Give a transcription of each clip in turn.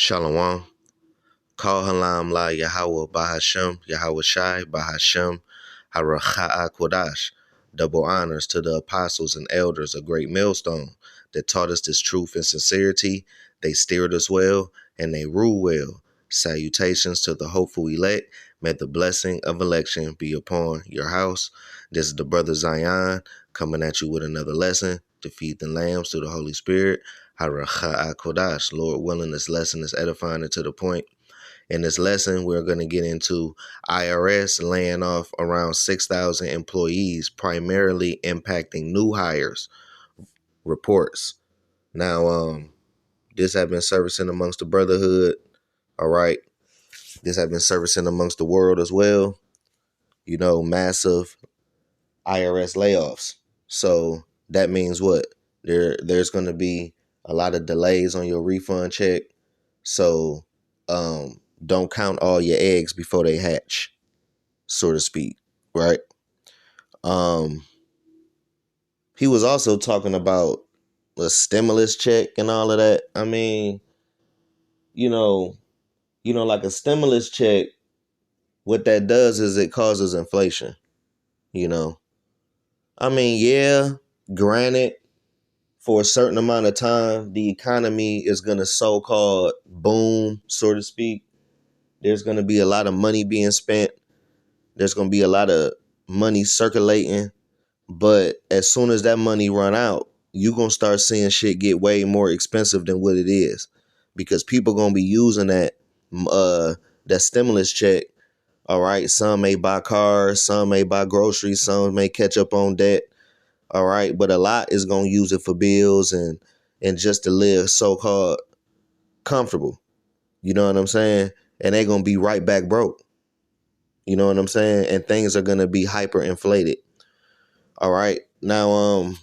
Shalom. Call Halam La Yahweh Bahashem, Yahweh Shai Bahashem, Haracha'a Kodash. Double honors to the apostles and elders, a great millstone that taught us this truth and sincerity. They steered us well and they rule well. Salutations to the hopeful elect. May the blessing of election be upon your house. This is the brother Zion coming at you with another lesson to feed the lambs through the Holy Spirit. Haracha'a Kodash. Lord willing, this lesson is edifying and to the point. In this lesson, we're going to get into IRS laying off around 6,000 employees, primarily impacting new hires, reports. Now, this has been servicing amongst the brotherhood. All right. This has been servicing amongst the world as well. You know, massive IRS layoffs. So that means what? There's going to be a lot of delays on your refund check. So, don't count all your eggs before they hatch, so to speak, right? He was also talking about a stimulus check and all of that. I mean, you know, like a stimulus check, what that does is it causes inflation, you know. I mean, yeah, granted, for a certain amount of time, the economy is going to so-called boom, so to speak. There's going to be a lot of money being spent. There's going to be a lot of money circulating. But as soon as that money run out, you're going to start seeing shit get way more expensive than what it is. Because people going to be using that stimulus check. All right. Some may buy cars. Some may buy groceries. Some may catch up on debt. All right. But a lot is going to use it for bills and just to live so-called comfortable. You know what I'm saying? And they're going to be right back broke. You know what I'm saying? And things are going to be hyperinflated. All right. Now,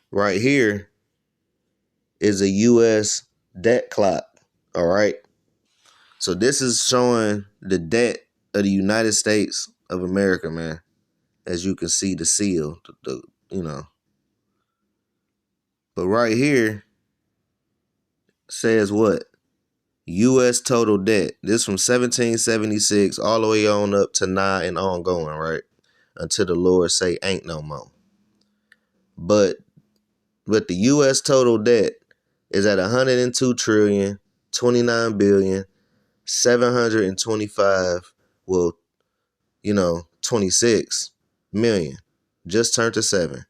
right here is a U.S. debt clock. All right. So this is showing the debt of the United States of America, man. As you can see, the seal, you know. But right here says what? U.S. total debt. This from 1776 all the way on up to now and ongoing, right? Until the Lord say ain't no more. But the U.S. total debt is at 102 trillion, 29 billion, 725, 26 million. Just turned to 7.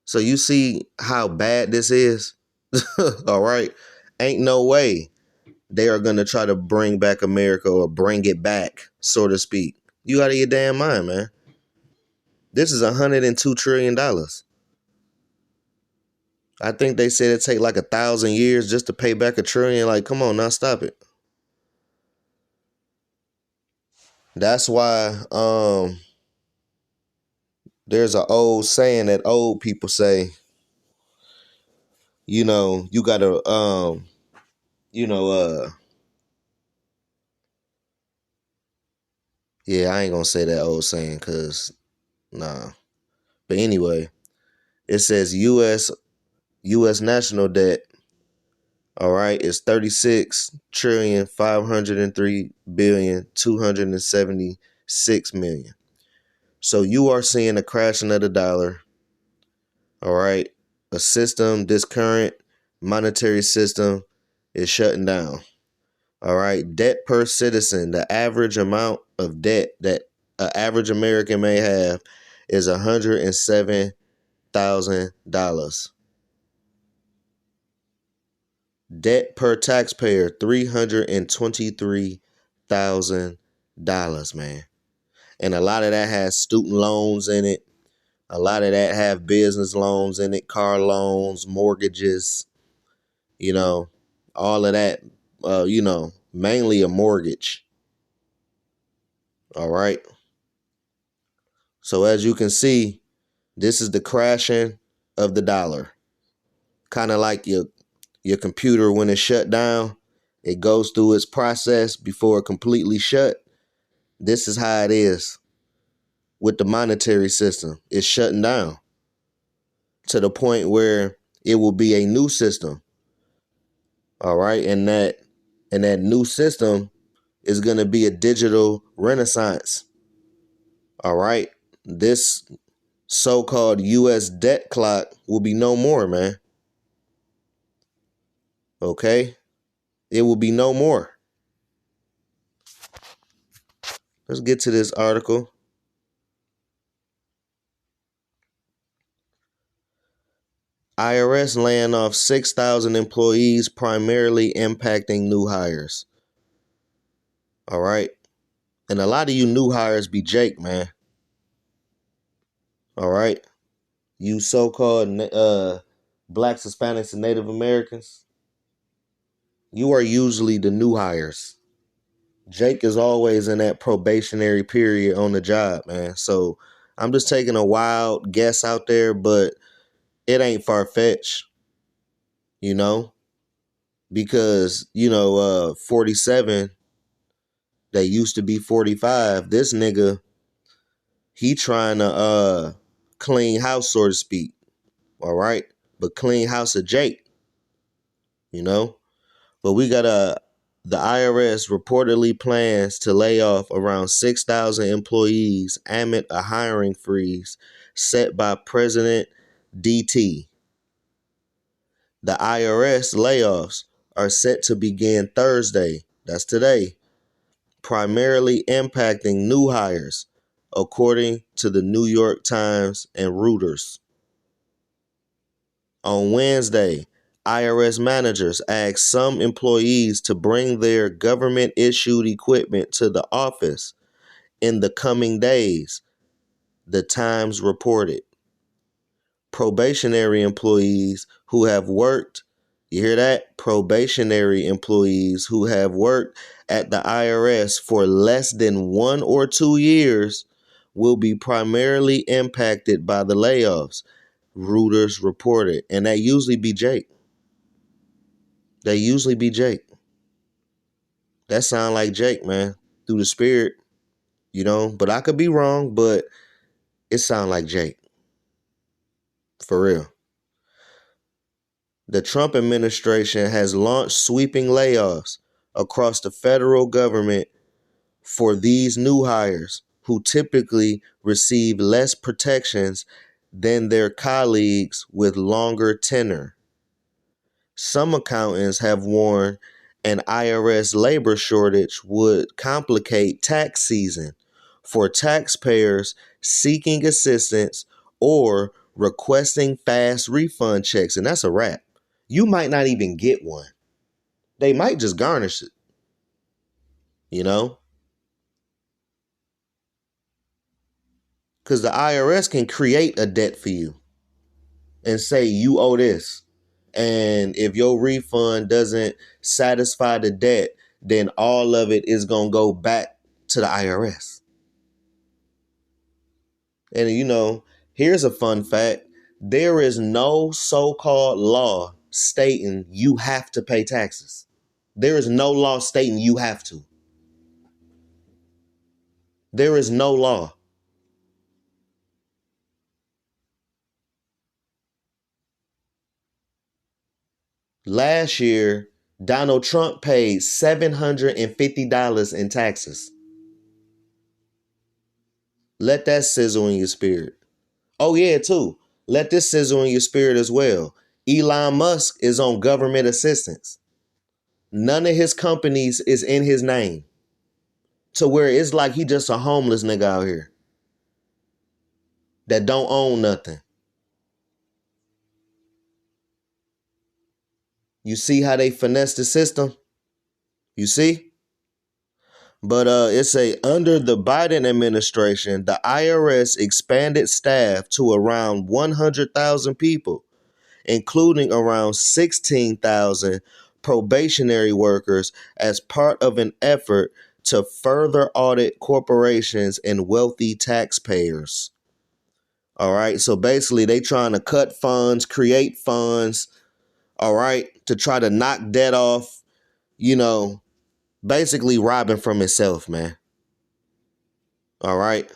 So you see how bad this is? All right. Ain't no way they are going to try to bring back America or bring it back, so to speak. You out of your damn mind, man. This is $102 trillion. I think they said it take like 1,000 years just to pay back $1 trillion. Like, come on now, stop it. That's why there's an old saying that old people say, you gotta yeah, I ain't gonna say that old saying because nah. But anyway, it says US national debt, all right, is 36,503,276,000,000. So you are seeing a crashing of the dollar. All right. A system, this current monetary system is shutting down. All right. Debt per citizen, the average amount of debt that an average American may have is $107,000. Debt per taxpayer, $323,000, man. And a lot of that has student loans in it. A lot of that have business loans in it, car loans, mortgages, all of that, mainly a mortgage. All right. So as you can see, this is the crashing of the dollar. Kind of like your computer when it's shut down, it goes through its process before it completely shut. This is how it is with the monetary system. It's shutting down to the point where It will be a new system. All right. And that new system is going to be a digital renaissance. All right. This so-called US debt clock will be no more, man. Okay? It will be no more. Let's get to this article. IRS laying off 6,000 employees, primarily impacting new hires. All right? And a lot of you new hires be Jake, man. All right? You so-called blacks, Hispanics, and Native Americans, you are usually the new hires. Jake is always in that probationary period on the job, man. So I'm just taking a wild guess out there, but it ain't far-fetched, you know, because, 47, that used to be 45. This nigga, he trying to clean house, so to speak. All right. But clean house of Jake, you know. But we got the IRS reportedly plans to lay off around 6,000 employees amid a hiring freeze set by President DT. The IRS layoffs are set to begin Thursday, that's today, primarily impacting new hires, according to the New York Times and Reuters. On Wednesday, IRS managers asked some employees to bring their government-issued equipment to the office in the coming days, the Times reported. Probationary employees who have worked, you hear that? Probationary employees who have worked at the IRS for less than 1 or 2 years will be primarily impacted by the layoffs, Reuters reported. And that usually be Jake. They usually be Jake. That sound like Jake, man, through the spirit, But I could be wrong, but it sound like Jake. For real. The Trump administration has launched sweeping layoffs across the federal government for these new hires who typically receive less protections than their colleagues with longer tenure. Some accountants have warned an IRS labor shortage would complicate tax season for taxpayers seeking assistance or requesting fast refund checks. And that's a wrap. You might not even get one. They might just garnish it, you know? Because the IRS can create a debt for you and say you owe this. And if your refund doesn't satisfy the debt, then all of it is going to go back to the IRS. And here's a fun fact. There is no so-called law stating you have to pay taxes. There is no law stating you have to. There is no law. Last year, Donald Trump paid $750 in taxes. Let that sizzle in your spirit. Oh, yeah, too. Let this sizzle in your spirit as well. Elon Musk is on government assistance. None of his companies is in his name. To where it's like he just a homeless nigga out here that don't own nothing. You see how they finesse the system? You see? But under the Biden administration, the IRS expanded staff to around 100,000 people, including around 16,000 probationary workers as part of an effort to further audit corporations and wealthy taxpayers. All right. So basically they trying to cut funds, create funds, all right, to try to knock debt off, basically robbing from itself, man. All right.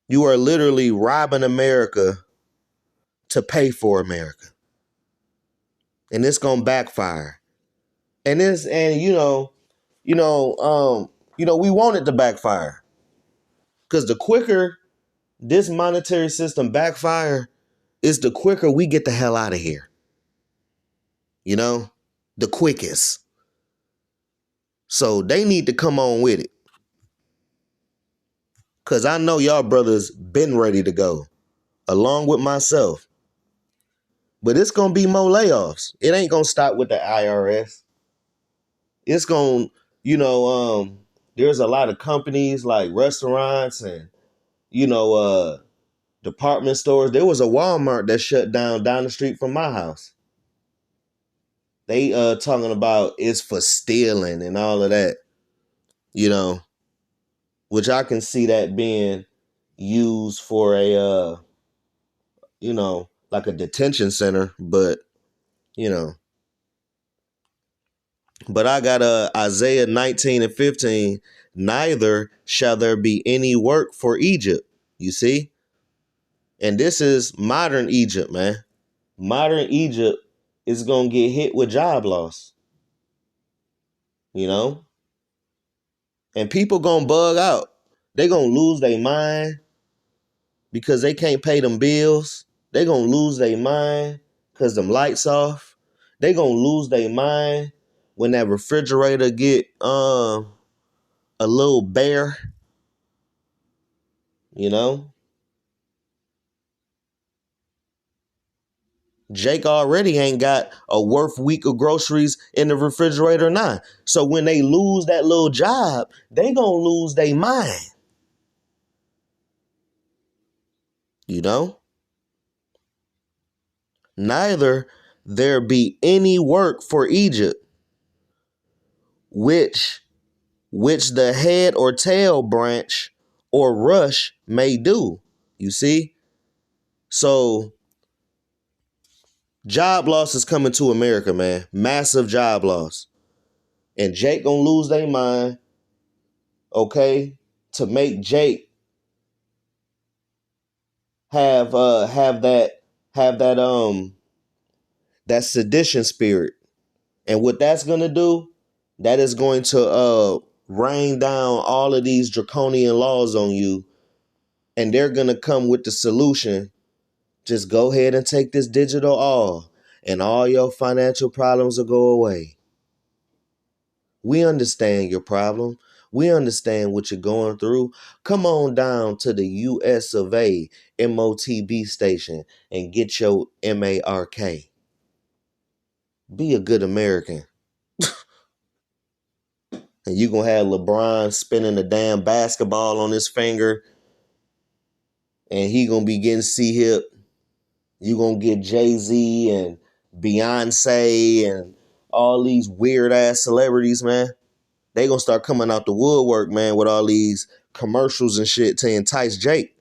You are literally robbing America to pay for America. And it's gonna backfire. And this, and we want it to backfire. Because the quicker this monetary system backfire is the quicker we get the hell out of here. The quickest. So they need to come on with it. Because I know y'all brothers been ready to go, along with myself. But it's going to be more layoffs. It ain't going to stop with the IRS. It's going to, there's a lot of companies like restaurants and, department stores. There was a Walmart that shut down the street from my house. They talking about it's for stealing and all of that, which I can see that being used for a, like a detention center, but I got Isaiah 19:15. Neither shall there be any work for Egypt. You see? And this is modern Egypt, man. Modern Egypt is going to get hit with job loss. And people going to bug out. They going to lose their mind because they can't pay them bills. They going to lose their mind because them lights off. They going to lose their mind when that refrigerator get a little bare. Jake already ain't got a worth week of groceries in the refrigerator now. So when they lose that little job, they gonna lose their mind. Neither there be any work for Egypt, which the head or tail branch or rush may do. You see? So job loss is coming to America, man. Massive job loss. And Jake gonna lose their mind, okay, to make Jake have that sedition spirit. And what that's gonna do, that is going to rain down all of these draconian laws on you, and they're gonna come with the solution. Just go ahead and take this digital all, and all your financial problems will go away. We understand your problem. We understand what you're going through. Come on down to the US of A MOTB station and get your MARK. Be a good American. And you're going to have LeBron spinning the damn basketball on his finger, and he going to be getting C-hip. You're going to get Jay-Z and Beyonce and all these weird-ass celebrities, man. They going to start coming out the woodwork, man, with all these commercials and shit to entice Jake.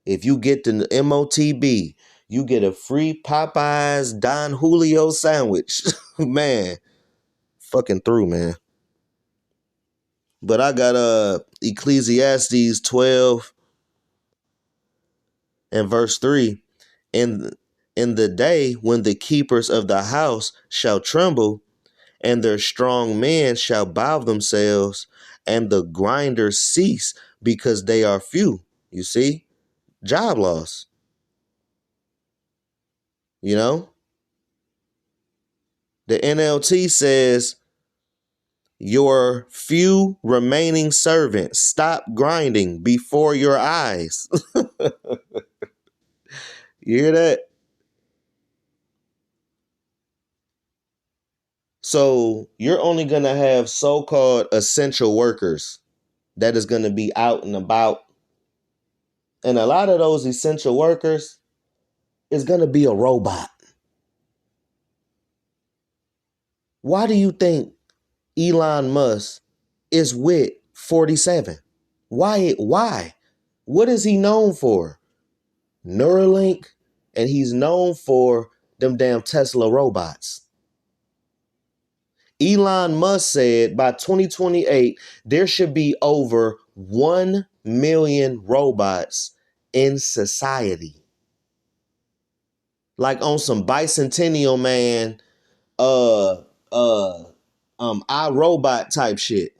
If you get the MOTB, you get a free Popeyes Don Julio sandwich. Man, fucking through, man. But I got Ecclesiastes 12 and verse 3. In the day when the keepers of the house shall tremble, and their strong men shall bow themselves, and the grinders cease because they are few. You see? Job loss. The NLT says, your few remaining servants stop grinding before your eyes. You hear that? So you're only going to have so-called essential workers that is going to be out and about. And a lot of those essential workers is going to be a robot. Why do you think Elon Musk is with 47? Why? What is he known for? Neuralink, and he's known for them damn Tesla robots. Elon Musk said by 2028, there should be over 1 million robots in society. Like on some bicentennial man, uh, uh, iRobot type shit.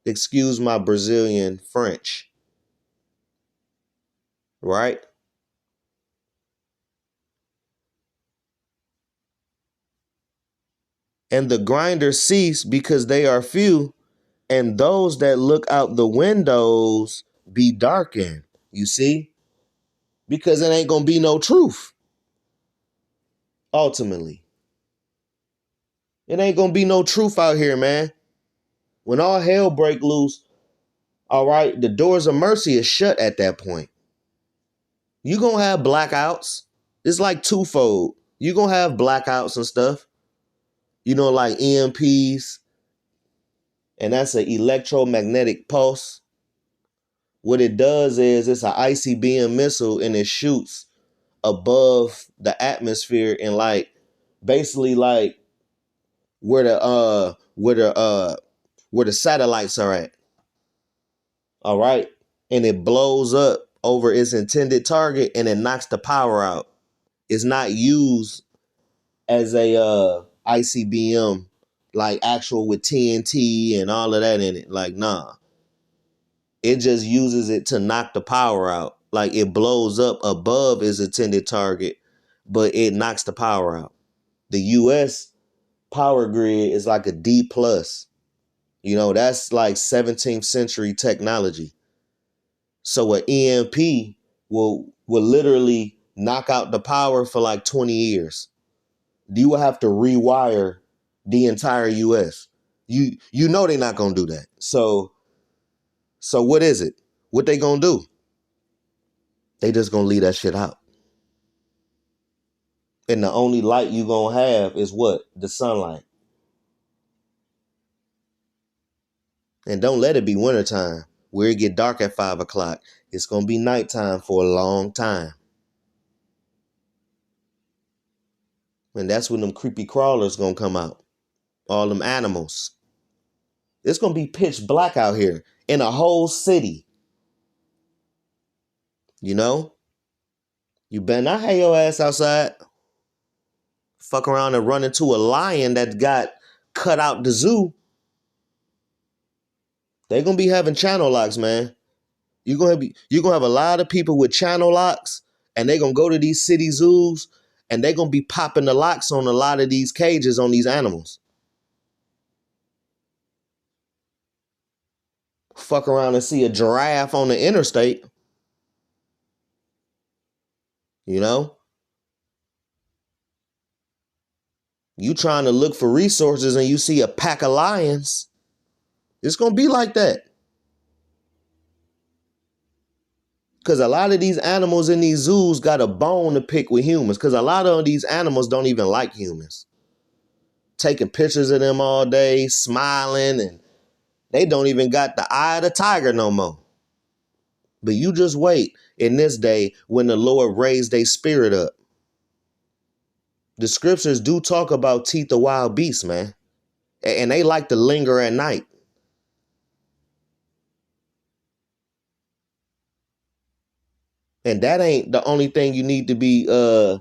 Excuse my Brazilian French, right? And the grinders cease because they are few, and those that look out the windows be darkened. You see? Because it ain't gonna be no truth. Ultimately, it ain't gonna be no truth out here, man. When all hell break loose, all right, the doors of mercy is shut at that point. You gonna have blackouts. It's like twofold. You gonna have blackouts and stuff. Like EMPs, and that's an electromagnetic pulse. What it does is it's an ICBM missile, and it shoots above the atmosphere and like basically like where the satellites are at. All right. And it blows up over its intended target and it knocks the power out. It's not used as a ICBM like actual with TNT and all of that in it. Like, nah. It just uses it to knock the power out. Like it blows up above its intended target, but it knocks the power out. The US power grid is like a D plus. That's like 17th century technology. So an EMP will literally knock out the power for like 20 years. You will have to rewire the entire US. You know they're not gonna do that. So what is it? What they gonna do? They just gonna leave that shit out. And the only light you gonna have is what? The sunlight. And don't let it be wintertime where it get dark at 5 o'clock. It's gonna be nighttime for a long time. And that's when them creepy crawlers gonna come out. All them animals. It's gonna be pitch black out here in a whole city. You know? You better not have your ass outside. Fuck around and run into a lion that got cut out the zoo. They gonna be having channel locks, man. You're gonna have a lot of people with channel locks, and they gonna go to these city zoos, and they gonna be popping the locks on a lot of these cages on these animals. Fuck around and see a giraffe on the interstate. You know? You trying to look for resources and you see a pack of lions. It's gonna be like that. Because a lot of these animals in these zoos got a bone to pick with humans. Because a lot of these animals don't even like humans. Taking pictures of them all day, smiling, and they don't even got the eye of the tiger no more. But you just wait in this day when the Lord raised their spirit up. The scriptures do talk about teeth of wild beasts, man. And they like to linger at night. And that ain't the only thing you need to be so-called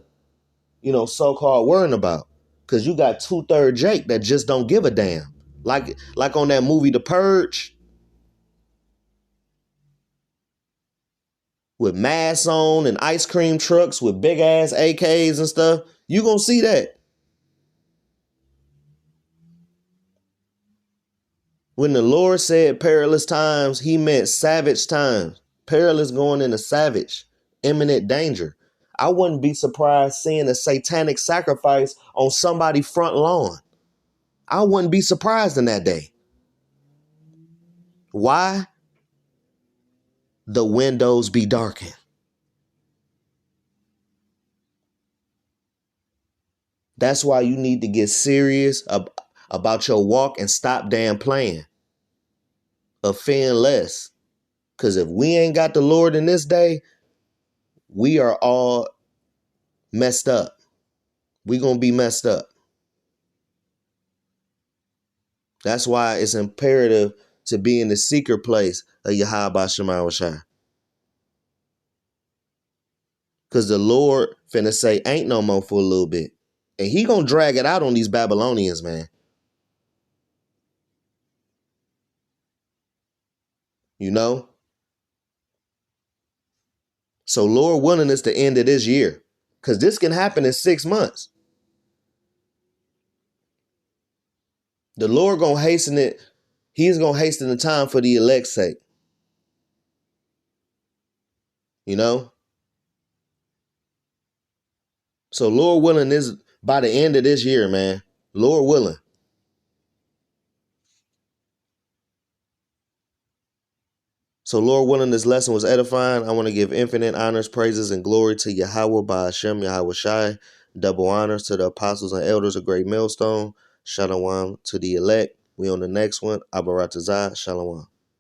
worrying about. Cause you got 2/3 Jake that just don't give a damn. Like on that movie The Purge, with masks on and ice cream trucks with big ass AKs and stuff. You gonna see that. When the Lord said perilous times, he meant savage times. Perilous going into savage, imminent danger. I wouldn't be surprised seeing a satanic sacrifice on somebody's front lawn. I wouldn't be surprised in that day. Why? The windows be darkened. That's why you need to get serious about your walk and stop damn playing. Offend less. Because if we ain't got the Lord in this day, we are all messed up. We going to be messed up. That's why it's imperative to be in the secret place of Yahweh Shema Shai. Because the Lord finna say ain't no more for a little bit. And he gonna drag it out on these Babylonians, man. You know? So Lord willing, it's the end of this year. Because this can happen in 6 months. The Lord gonna hasten it. He's gonna hasten the time for the elect's sake. You know? So Lord willing is by the end of this year, man. Lord willing. So Lord willing, this lesson was edifying. I want to give infinite honors, praises, and glory to Yahweh by Hashem, Yahweh Shai. Double honors to the apostles and elders of Great Millstone. Shalom to the elect. We on the next one. Abaratazah. Shalom.